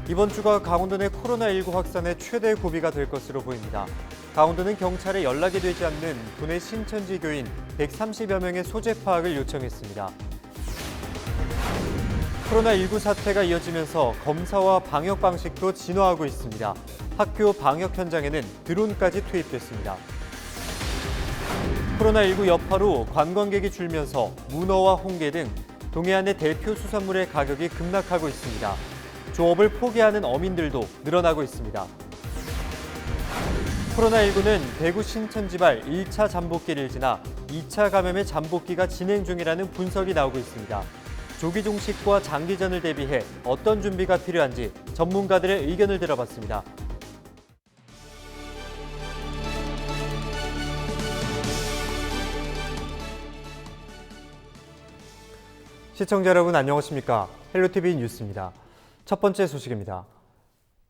이번 주가 강원도 내 코로나19 확산의 최대 고비가 될 것으로 보입니다. 강원도는 경찰에 연락이 되지 않는 도내 신천지 교인 130여 명의 소재 파악을 요청했습니다. 코로나19 사태가 이어지면서 검사와 방역 방식도 진화하고 있습니다. 학교 방역 현장에는 드론까지 투입됐습니다. 코로나19 여파로 관광객이 줄면서 문어와 홍게 등 동해안의 대표 수산물의 가격이 급락하고 있습니다. 조업을 포기하는 어민들도 늘어나고 있습니다. 코로나19는 대구 신천지발 1차 잠복기를 지나 2차 감염의 잠복기가 진행 중이라는 분석이 나오고 있습니다. 조기 종식과 장기전을 대비해 어떤 준비가 필요한지 전문가들의 의견을 들어봤습니다. 시청자 여러분 안녕하십니까? 헬로티비 뉴스입니다. 첫 번째 소식입니다.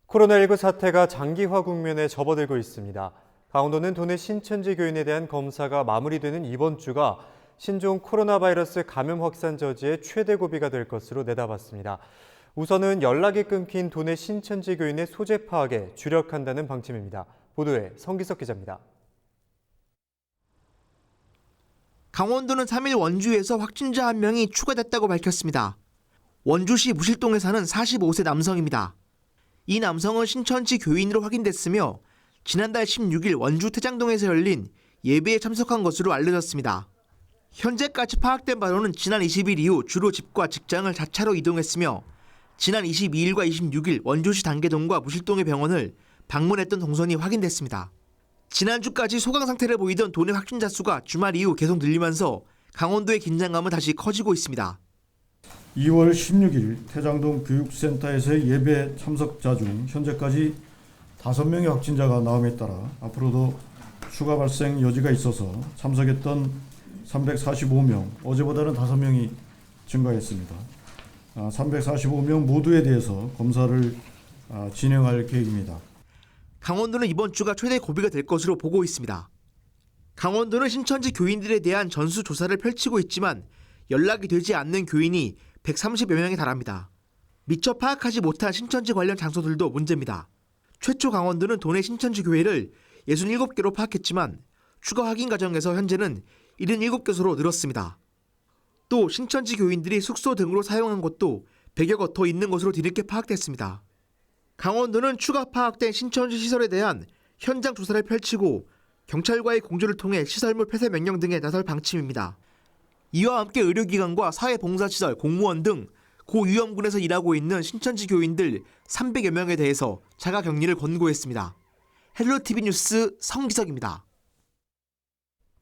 코로나19 사태가 장기화 국면에 접어들고 있습니다. 강원도는 도내 신천지 교인에 대한 검사가 마무리되는 이번 주가 신종 코로나 바이러스 감염 확산 저지의 최대 고비가 될 것으로 내다봤습니다. 우선은 연락이 끊긴 도내 신천지 교인의 소재 파악에 주력한다는 방침입니다. 보도에 성기석 기자입니다. 강원도는 3일 원주에서 확진자 1명이 추가됐다고 밝혔습니다. 원주시 무실동에 사는 45세 남성입니다. 이 남성은 신천지 교인으로 확인됐으며 지난달 16일 원주 태장동에서 열린 예배에 참석한 것으로 알려졌습니다. 현재까지 파악된 바로는 지난 20일 이후 주로 집과 직장을 자차로 이동했으며 지난 22일과 26일 원주시 단계동과 무실동의 병원을 방문했던 동선이 확인됐습니다. 지난주까지 소강 상태를 보이던 도내 확진자 수가 주말 이후 계속 늘리면서 강원도의 긴장감은 다시 커지고 있습니다. 2월 16일 태장동 교육센터에서의 예배 참석자 중 현재까지 5명의 확진자가 나옴에 따라 앞으로도 추가 발생 여지가 있어서 참석했던 345명, 어제보다는 5명이 증가했습니다. 345명 모두에 대해서 검사를 진행할 계획입니다. 강원도는 이번 주가 최대 고비가 될 것으로 보고 있습니다. 강원도는 신천지 교인들에 대한 전수조사를 펼치고 있지만 연락이 되지 않는 교인이 130여 명에 달합니다. 미처 파악하지 못한 신천지 관련 장소들도 문제입니다. 최초 강원도는 도내 신천지 교회를 67개로 파악했지만 추가 확인 과정에서 현재는 77개소로 늘었습니다. 또 신천지 교인들이 숙소 등으로 사용한 곳도 100여 곳 더 있는 것으로 뒤늦게 파악됐습니다. 강원도는 추가 파악된 신천지 시설에 대한 현장 조사를 펼치고 경찰과의 공조를 통해 시설물 폐쇄 명령 등에 나설 방침입니다. 이와 함께 의료기관과 사회봉사시설, 공무원 등 고위험군에서 일하고 있는 신천지 교인들 300여 명에 대해서 자가격리를 권고했습니다. 헬로티비 뉴스 성기석입니다.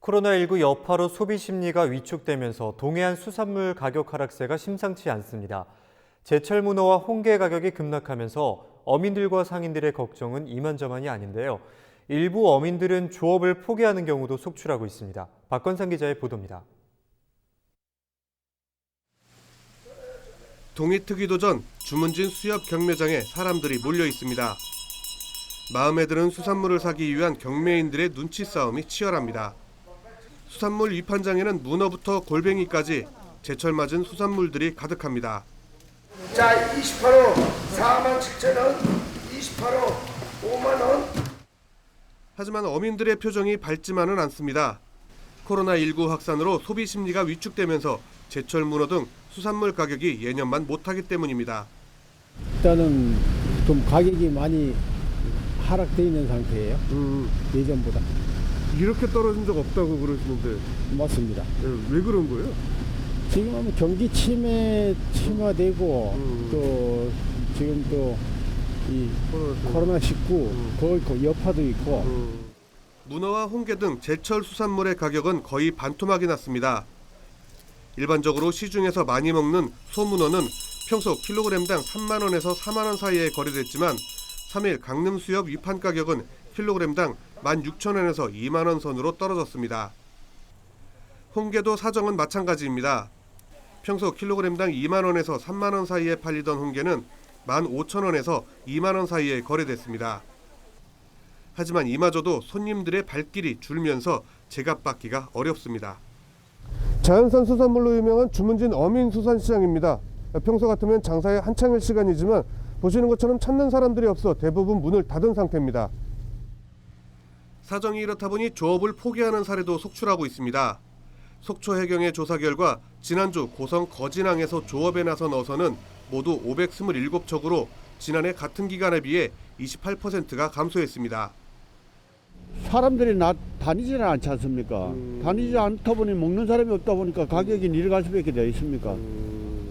코로나19 여파로 소비 심리가 위축되면서 동해안 수산물 가격 하락세가 심상치 않습니다. 제철 문어와 홍게 가격이 급락하면서 어민들과 상인들의 걱정은 이만저만이 아닌데요. 일부 어민들은 조업을 포기하는 경우도 속출하고 있습니다. 박건상 기자의 보도입니다. 동이 트기도 전 주문진 수협 경매장에 사람들이 몰려 있습니다. 마음에 드는 수산물을 사기 위한 경매인들의 눈치 싸움이 치열합니다. 수산물 위판장에는 문어부터 골뱅이까지 제철 맞은 수산물들이 가득합니다. 자, 28호 47,000원, 28호 5만원. 하지만 어민들의 표정이 밝지만은 않습니다. 코로나19 확산으로 소비 심리가 위축되면서 제철 문어 등 수산물 가격이 예년만 못하기 때문입니다. 일단은 좀 가격이 많이 하락돼 있는 상태예요. 예전보다. 이렇게 떨어진 적 없다고 그러시는데 맞습니다. 왜 그런 거예요? 지금은 경기 침하되고 또 지금 또 이 코로나19 그거 있고 여파도 있고. 문어와 홍게 등 제철 수산물의 가격은 거의 반토막이 났습니다. 일반적으로 시중에서 많이 먹는 소문어는 평소 킬로그램당 3만 원에서 4만 원 사이에 거래됐지만 3일 강릉 수협 위판 가격은 킬로그램당 16,000원에서 2만 원 선으로 떨어졌습니다. 홍게도 사정은 마찬가지입니다. 평소 킬로그램당 2만 원에서 3만 원 사이에 팔리던 홍게는 15,000원에서 2만 원 사이에 거래됐습니다. 하지만 이마저도 손님들의 발길이 줄면서 제값받기가 어렵습니다. 자연산 수산물로 유명한 주문진 어민수산시장입니다. 평소 같으면 장사에 한창일 시간이지만 보시는 것처럼 찾는 사람들이 없어 대부분 문을 닫은 상태입니다. 사정이 이렇다 보니 조업을 포기하는 사례도 속출하고 있습니다. 속초해경의 조사 결과 지난주 고성 거진항에서 조업에 나선 어선은 모두 527척으로 지난해 같은 기간에 비해 28%가 감소했습니다. 사람들이 다니지는 않지 않습니까? 다니지 않다 보니 먹는 사람이 없다 보니까 가격이 내려갈 수밖에 되어 있습니까?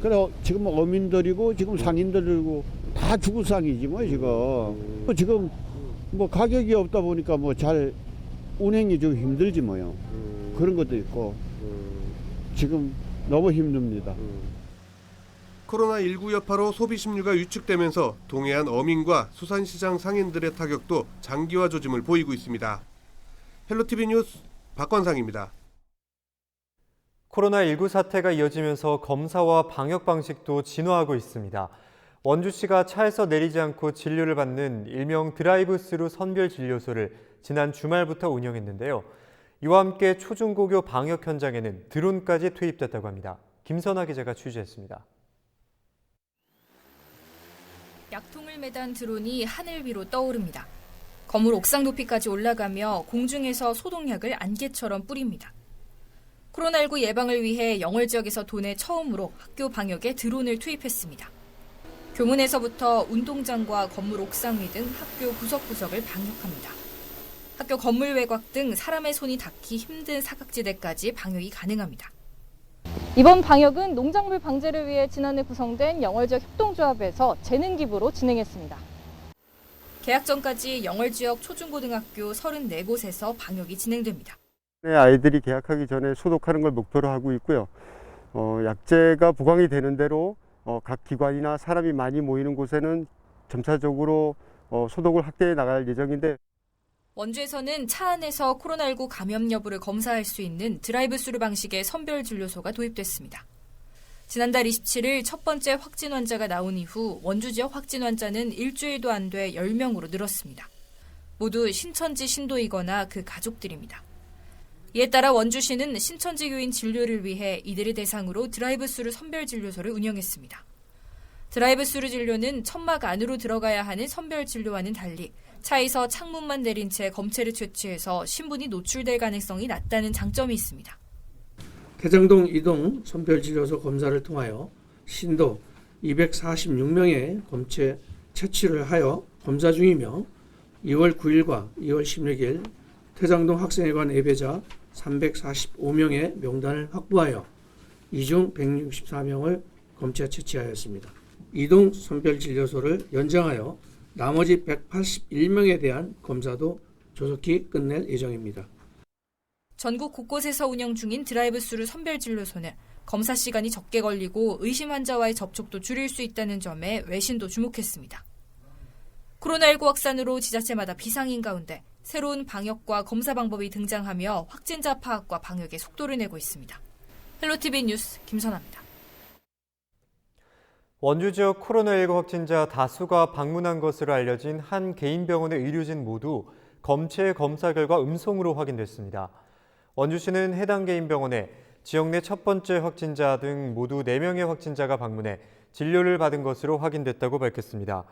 그래 지금 어민들이고 지금 상인들이고 다 죽을 상이지 뭐 지금 뭐 가격이 없다 보니까 뭐 잘 운행이 좀 힘들지 뭐요. 그런 것도 있고 지금 너무 힘듭니다. 코로나19 여파로 소비 심리가 위축되면서 동해안 어민과 수산시장 상인들의 타격도 장기화 조짐을 보이고 있습니다. 헬로티비 뉴스 박건상입니다. 코로나19 사태가 이어지면서 검사와 방역 방식도 진화하고 있습니다. 원주시가 차에서 내리지 않고 진료를 받는 일명 드라이브스루 선별진료소를 지난 주말부터 운영했는데요. 이와 함께 초중고교 방역 현장에는 드론까지 투입됐다고 합니다. 김선아 기자가 취재했습니다. 약통을 매단 드론이 하늘 위로 떠오릅니다. 건물 옥상 높이까지 올라가며 공중에서 소독약을 안개처럼 뿌립니다. 코로나19 예방을 위해 영월 지역에서 도내 처음으로 학교 방역에 드론을 투입했습니다. 교문에서부터 운동장과 건물 옥상 위 등 학교 구석구석을 방역합니다. 학교 건물 외곽 등 사람의 손이 닿기 힘든 사각지대까지 방역이 가능합니다. 이번 방역은 농작물 방제를 위해 지난해 구성된 영월 지역 협동조합에서 재능 기부로 진행했습니다. 개학 전까지 영월 지역 초중고등학교 34곳에서 방역이 진행됩니다. 아이들이 개학하기 전에 소독하는 걸 목표로 하고 있고요. 약제가 보강이 되는 대로 각 기관이나 사람이 많이 모이는 곳에는 점차적으로 소독을 확대해 나갈 예정인데 원주에서는 차 안에서 코로나19 감염 여부를 검사할 수 있는 드라이브스루 방식의 선별진료소가 도입됐습니다. 지난달 27일 첫 번째 확진 환자가 나온 이후 원주 지역 확진 환자는 일주일도 안 돼 10명으로 늘었습니다. 모두 신천지 신도이거나 그 가족들입니다. 이에 따라 원주시는 신천지 교인 진료를 위해 이들을 대상으로 드라이브스루 선별진료소를 운영했습니다. 드라이브스루 진료는 천막 안으로 들어가야 하는 선별진료와는 달리 차에서 창문만 내린 채 검체를 채취해서 신분이 노출될 가능성이 낮다는 장점이 있습니다. 대장동 이동 선별진료소 검사를 통하여 신도 246명의 검체 채취를 하여 검사 중이며 2월 9일과 2월 16일 태장동 학생회관 예배자 345명의 명단을 확보하여 이 중 164명을 검체 채취하였습니다. 이동 선별진료소를 연장하여 나머지 181명에 대한 검사도 조속히 끝낼 예정입니다. 전국 곳곳에서 운영 중인 드라이브스루 선별진료소는 검사 시간이 적게 걸리고 의심 환자와의 접촉도 줄일 수 있다는 점에 외신도 주목했습니다. 코로나19 확산으로 지자체마다 비상인 가운데 새로운 방역과 검사 방법이 등장하며 확진자 파악과 방역에 속도를 내고 있습니다. 헬로티비 뉴스 김선아입니다. 원주 지역 코로나19 확진자 다수가 방문한 것으로 알려진 한 개인 병원의 의료진 모두 검체 검사 결과 음성으로 확인됐습니다. 원주시는 해당 개인 병원에 지역 내 첫 번째 확진자 등 모두 4명의 확진자가 방문해 진료를 받은 것으로 확인됐다고 밝혔습니다.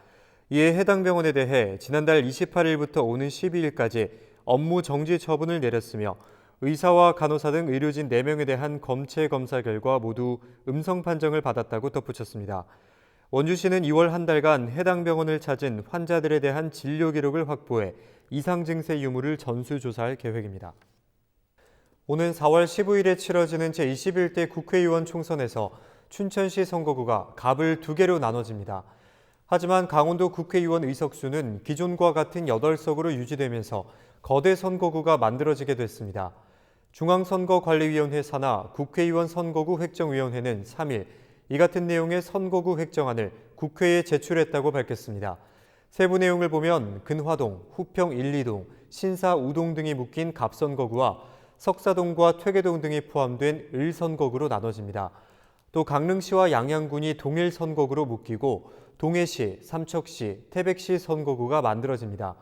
이에 해당 병원에 대해 지난달 28일부터 오는 12일까지 업무 정지 처분을 내렸으며 의사와 간호사 등 의료진 4명에 대한 검체 검사 결과 모두 음성 판정을 받았다고 덧붙였습니다. 원주시는 2월 한 달간 해당 병원을 찾은 환자들에 대한 진료 기록을 확보해 이상 증세 유무를 전수조사할 계획입니다. 오는 4월 15일에 치러지는 제21대 국회의원 총선에서 춘천시 선거구가 갑을 2개로 나눠집니다. 하지만 강원도 국회의원 의석수는 기존과 같은 8석으로 유지되면서 거대 선거구가 만들어지게 됐습니다. 중앙선거관리위원회 산하 국회의원 선거구 획정위원회는 3일 이 같은 내용의 선거구 획정안을 국회에 제출했다고 밝혔습니다. 세부 내용을 보면 근화동, 후평 1, 2동, 신사 우동 등이 묶인 갑선거구와 석사동과 퇴계동 등이 포함된 을선거구로 나눠집니다. 또 강릉시와 양양군이 동일 선거구로 묶이고 동해시, 삼척시, 태백시 선거구가 만들어집니다.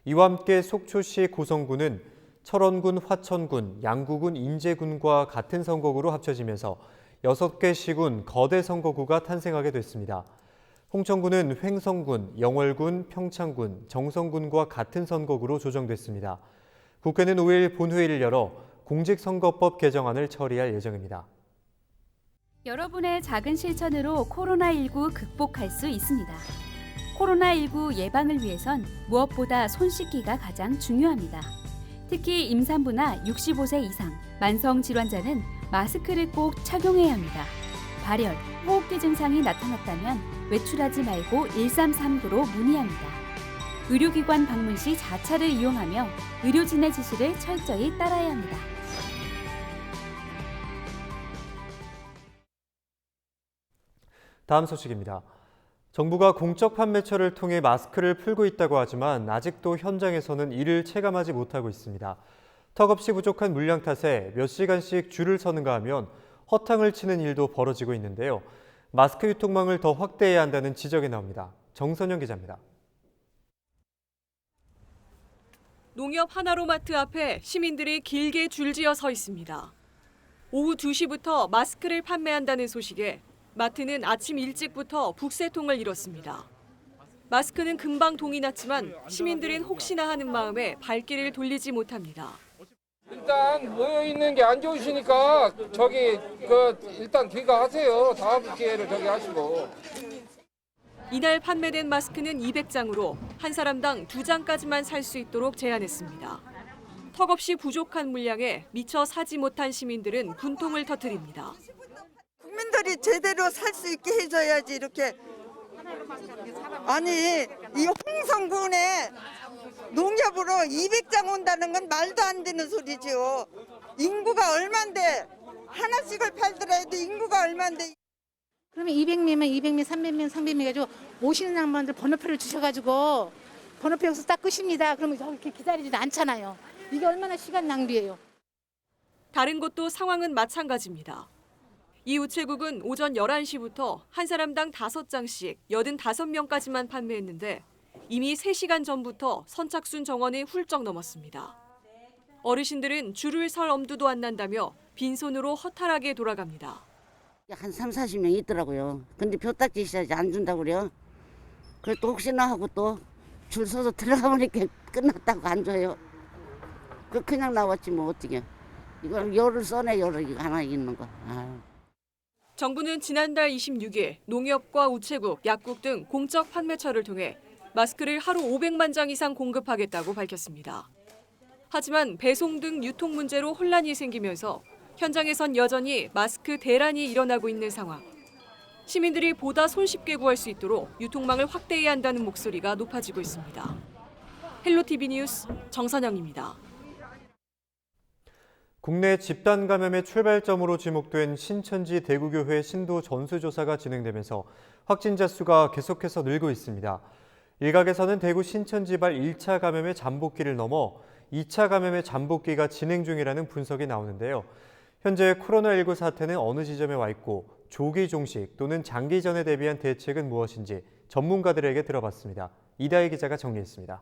이와 함께 속초시 고성군은 철원군, 화천군, 양구군, 인제군과 같은 선거구로 합쳐지면서 6개 시군 거대 선거구가 탄생하게 됐습니다. 홍천군은 횡성군, 영월군, 평창군, 정성군과 같은 선거구로 조정됐습니다. 국회는 5일 본회의를 열어 공직선거법 개정안을 처리할 예정입니다. 여러분의 작은 실천으로 코로나19 극복할 수 있습니다. 코로나19 예방을 위해선 무엇보다 손 씻기가 가장 중요합니다. 특히 임산부나 65세 이상, 만성 질환자는 마스크를 꼭 착용해야 합니다. 발열, 호흡기 증상이 나타났다면 외출하지 말고 1339로 문의합니다. 의료기관 방문 시 자차를 이용하며 의료진의 지시를 철저히 따라야 합니다. 다음 소식입니다. 정부가 공적 판매처를 통해 마스크를 풀고 있다고 하지만 아직도 현장에서는 이를 체감하지 못하고 있습니다. 턱없이 부족한 물량 탓에 몇 시간씩 줄을 서는가 하면 허탕을 치는 일도 벌어지고 있는데요. 마스크 유통망을 더 확대해야 한다는 지적이 나옵니다. 정선영 기자입니다. 농협 하나로마트 앞에 시민들이 길게 줄지어 서 있습니다. 오후 2시부터 마스크를 판매한다는 소식에 마트는 아침 일찍부터 북새통을 이뤘습니다. 마스크는 금방 동이 났지만 시민들은 혹시나 하는 마음에 발길을 돌리지 못합니다. 일단 모여 있는 게 안 좋으시니까 일단 귀가하세요. 다음 기회를 하시고. 이날 판매된 마스크는 200장으로 한 사람당 2장까지만 살 수 있도록 제한했습니다. 턱없이 부족한 물량에 미처 사지 못한 시민들은 분통을 터뜨립니다. 국민들이 제대로 살 수 있게 해줘야지 이렇게. 아니 이 홍성군에 농협으로 200장 온다는 건 말도 안 되는 소리지요. 인구가 얼만데 하나씩을 팔더라도 인구가 얼만데. 그러면 200명이면 200명, 300명, 300명 해가지고 오시는 양반들 번호표를 주셔가지고 번호표 여기서 딱 끄십니다. 그러면 이렇게 기다리지도 않잖아요. 이게 얼마나 시간 낭비예요. 다른 곳도 상황은 마찬가지입니다. 이 우체국은 오전 11시부터 한 사람당 5장씩 85명까지만 판매했는데 이미 3시간 전부터 선착순 정원이 훌쩍 넘었습니다. 어르신들은 줄을 설 엄두도 안 난다며 빈손으로 허탈하게 돌아갑니다. 한 3, 40명 있더라고요. 근데 표딱지 있어야지 안 준다고 그래요. 그래 또 혹시나 하고 또 줄 서서 들어가 보니까 끝났다고 안 줘요. 그냥 나왔지 뭐 어떻게. 이걸 열을 써내 열을 이거 하나 있는 거. 아유. 정부는 지난달 26일 농협과 우체국, 약국 등 공적 판매처를 통해 마스크를 하루 500만 장 이상 공급하겠다고 밝혔습니다. 하지만 배송 등 유통 문제로 혼란이 생기면서 현장에선 여전히 마스크 대란이 일어나고 있는 상황. 시민들이 보다 손쉽게 구할 수 있도록 유통망을 확대해야 한다는 목소리가 높아지고 있습니다. 헬로티비 뉴스 정선영입니다. 국내 집단 감염의 출발점으로 지목된 신천지 대구교회 신도 전수조사가 진행되면서 확진자 수가 계속해서 늘고 있습니다. 일각에서는 대구 신천지발 1차 감염의 잠복기를 넘어 2차 감염의 잠복기가 진행 중이라는 분석이 나오는데요. 현재 코로나19 사태는 어느 지점에 와 있고 조기 종식 또는 장기전에 대비한 대책은 무엇인지 전문가들에게 들어봤습니다. 이다희 기자가 정리했습니다.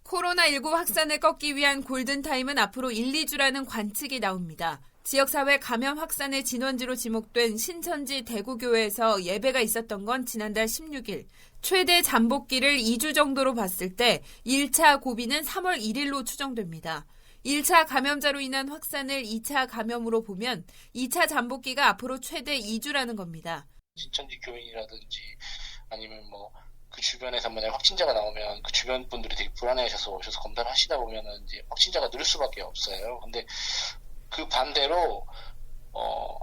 코로나19 확산을 꺾기 위한 골든타임은 앞으로 1, 2주라는 관측이 나옵니다. 지역사회 감염 확산의 진원지로 지목된 신천지 대구교회에서 예배가 있었던 건 지난달 16일. 최대 잠복기를 2주 정도로 봤을 때 1차 고비는 3월 1일로 추정됩니다. 1차 감염자로 인한 확산을 2차 감염으로 보면 2차 잠복기가 앞으로 최대 2주라는 겁니다. 신천지 교인이라든지 아니면 그 주변에서 만약 확진자가 나오면 그 주변 분들이 되게 불안해하셔서 오셔서 검사를 하시다 보면은 이제 확진자가 늘 수밖에 없어요. 근데 그 반대로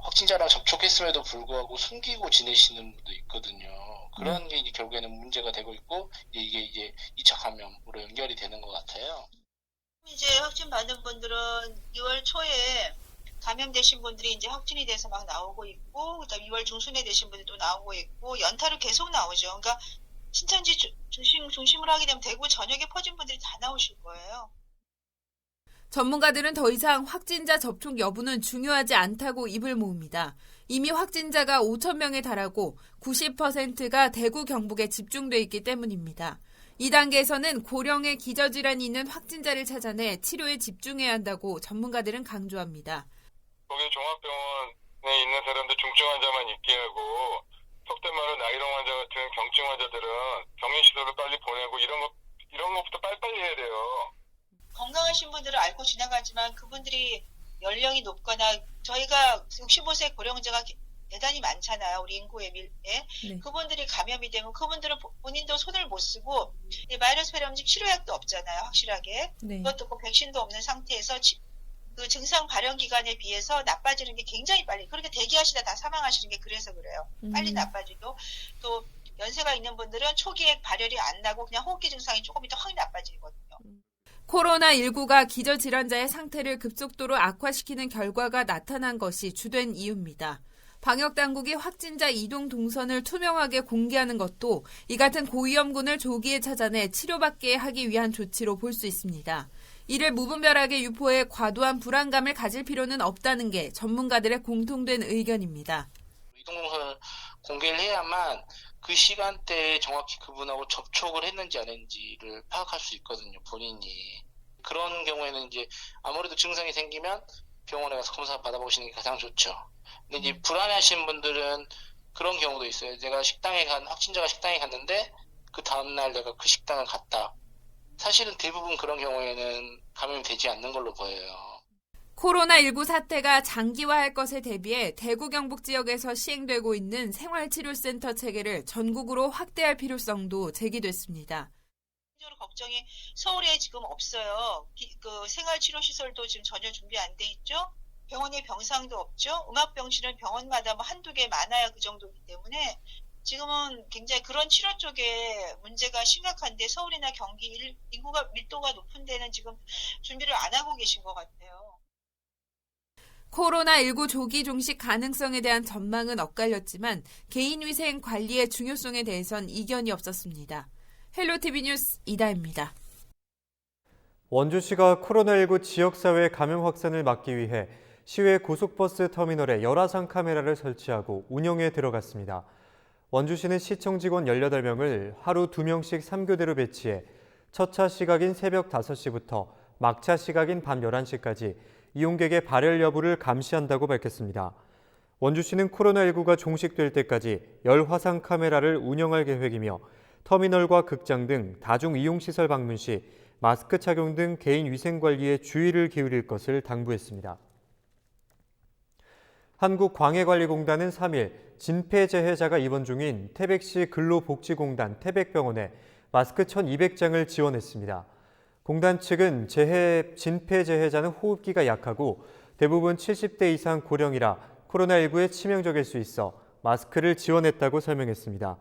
확진자랑 접촉했음에도 불구하고 숨기고 지내시는 분도 있거든요. 그런 게 이제 결국에는 문제가 되고 있고 이게 이제 2차 감염으로 연결이 되는 것 같아요. 이제 확진 받은 분들은 2월 초에 감염되신 분들이 이제 확진이 돼서 막 나오고 있고, 그다음 2월 중순에 되신 분들도 나오고 있고 연타로 계속 나오죠. 그러니까 신천지 중심으로 하게 되면 대구 전역에 퍼진 분들이 다 나오실 거예요. 전문가들은 더 이상 확진자 접촉 여부는 중요하지 않다고 입을 모읍니다. 이미 확진자가 5,000명에 달하고 90%가 대구 경북에 집중돼 있기 때문입니다. 이 단계에서는 고령의 기저질환이 있는 확진자를 찾아내 치료에 집중해야 한다고 전문가들은 강조합니다. 거기 종합병원에 있는 사람들 중증 환자만 있게 하고 환자들은 병인시설로 빨리 보내고 이런 것부터 빨리빨리 해야 돼요. 건강하신 분들은 앓고 지나가지만 그분들이 연령이 높거나 저희가 65세 고령자가 대단히 많잖아요. 우리 인구에 그분들이 감염이 되면 그분들은 본인도 손을 못 쓰고 바이러스 발염증 치료약도 없잖아요. 확실하게. 그것도 없고 백신도 없는 상태에서 그 증상 발현 기간에 비해서 나빠지는 게 굉장히 빨리. 그렇게 대기하시다 다 사망하시는 게 그래서 그래요. 빨리 나빠지고 또 연세가 있는 분들은 초기에 발열이 안 나고 그냥 호흡기 증상이 조금 있다 확 나빠지거든요. 코로나19가 기저질환자의 상태를 급속도로 악화시키는 결과가 나타난 것이 주된 이유입니다. 방역당국이 확진자 이동 동선을 투명하게 공개하는 것도 이 같은 고위험군을 조기에 찾아내 치료받게 하기 위한 조치로 볼 수 있습니다. 이를 무분별하게 유포해 과도한 불안감을 가질 필요는 없다는 게 전문가들의 공통된 의견입니다. 이동 동선을 공개를 해야만 그 시간대에 정확히 그분하고 접촉을 했는지 안 했는지를 파악할 수 있거든요, 본인이. 그런 경우에는 이제 아무래도 증상이 생기면 병원에 가서 검사 받아보시는 게 가장 좋죠. 근데 이제 불안해하시는 분들은 그런 경우도 있어요. 확진자가 식당에 갔는데 그 다음날 내가 그 식당을 갔다. 사실은 대부분 그런 경우에는 감염이 되지 않는 걸로 보여요. 코로나19 사태가 장기화할 것에 대비해 대구 경북 지역에서 시행되고 있는 생활치료센터 체계를 전국으로 확대할 필요성도 제기됐습니다. 걱정이 서울에 지금 없어요. 그 생활치료시설도 지금 전혀 준비 안 돼 있죠. 병원에 병상도 없죠. 음압병실은 병원마다 뭐 한두 개 많아야 그 정도이기 때문에 지금은 굉장히 그런 치료 쪽에 문제가 심각한데 서울이나 경기 인구가 밀도가 높은 데는 지금 준비를 안 하고 계신 것 같아요. 코로나19 조기 종식 가능성에 대한 전망은 엇갈렸지만 개인위생 관리의 중요성에 대해선 이견이 없었습니다. 헬로티비 뉴스 이다입니다. 원주시가 코로나19 지역사회 감염 확산을 막기 위해 시외 고속버스 터미널에 열화상 카메라를 설치하고 운영에 들어갔습니다. 원주시는 시청 직원 18명을 하루 2명씩 3교대로 배치해 첫차 시각인 새벽 5시부터 막차 시각인 밤 11시까지 이용객의 발열 여부를 감시한다고 밝혔습니다. 원주시는 코로나19가 종식될 때까지 열화상 카메라를 운영할 계획이며 터미널과 극장 등 다중 이용시설 방문 시 마스크 착용 등 개인 위생 관리에 주의를 기울일 것을 당부했습니다. 한국광해관리공단은 3일 진폐재해자가 입원 중인 태백시 근로복지공단 태백병원에 마스크 1,200장을 지원했습니다. 공단 측은 진폐재해자는 호흡기가 약하고 대부분 70대 이상 고령이라 코로나19에 치명적일 수 있어 마스크를 지원했다고 설명했습니다.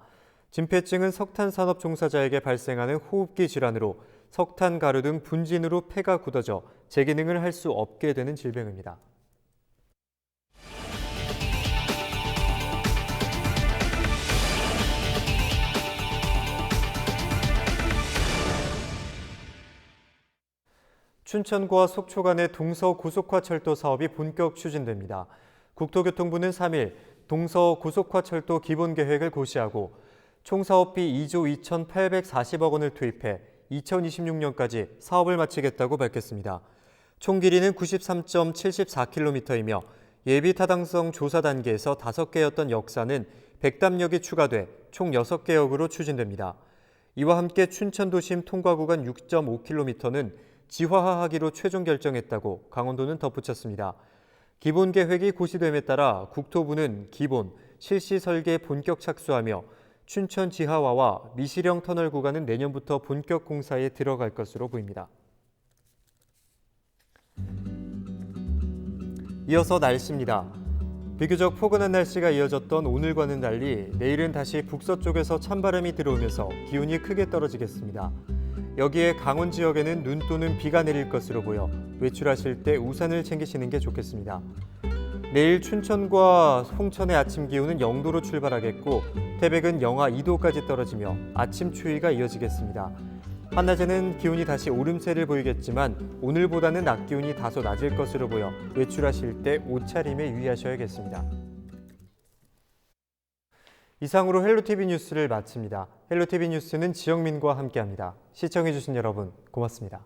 진폐증은 석탄 산업 종사자에게 발생하는 호흡기 질환으로 석탄 가루 등 분진으로 폐가 굳어져 재기능을 할 수 없게 되는 질병입니다. 춘천과 속초 간의 동서고속화철도 사업이 본격 추진됩니다. 국토교통부는 3일 동서고속화철도 기본계획을 고시하고 총 사업비 2조 2,840억 원을 투입해 2026년까지 사업을 마치겠다고 밝혔습니다. 총 길이는 93.74km이며 예비 타당성 조사 단계에서 5개였던 역사는 백담역이 추가돼 총 6개 역으로 추진됩니다. 이와 함께 춘천도심 통과구간 6.5km는 지화하기로 최종 결정했다고 강원도는 덧붙였습니다. 기본 계획이 고시됨에 따라 국토부는 기본, 실시 설계에 본격 착수하며 춘천 지하화와 미시령 터널 구간은 내년부터 본격 공사에 들어갈 것으로 보입니다. 이어서 날씨입니다. 비교적 포근한 날씨가 이어졌던 오늘과는 달리 내일은 다시 북서쪽에서 찬바람이 들어오면서 기온이 크게 떨어지겠습니다. 여기에 강원 지역에는 눈 또는 비가 내릴 것으로 보여 외출하실 때 우산을 챙기시는 게 좋겠습니다. 내일 춘천과 홍천의 아침 기온은 0도로 출발하겠고 태백은 영하 2도까지 떨어지며 아침 추위가 이어지겠습니다. 한낮에는 기온이 다시 오름세를 보이겠지만 오늘보다는 낮 기온이 다소 낮을 것으로 보여 외출하실 때 옷차림에 유의하셔야겠습니다. 이상으로 헬로티비 뉴스를 마칩니다. 헬로티비 뉴스는 지영민과 함께합니다. 시청해주신 여러분 고맙습니다.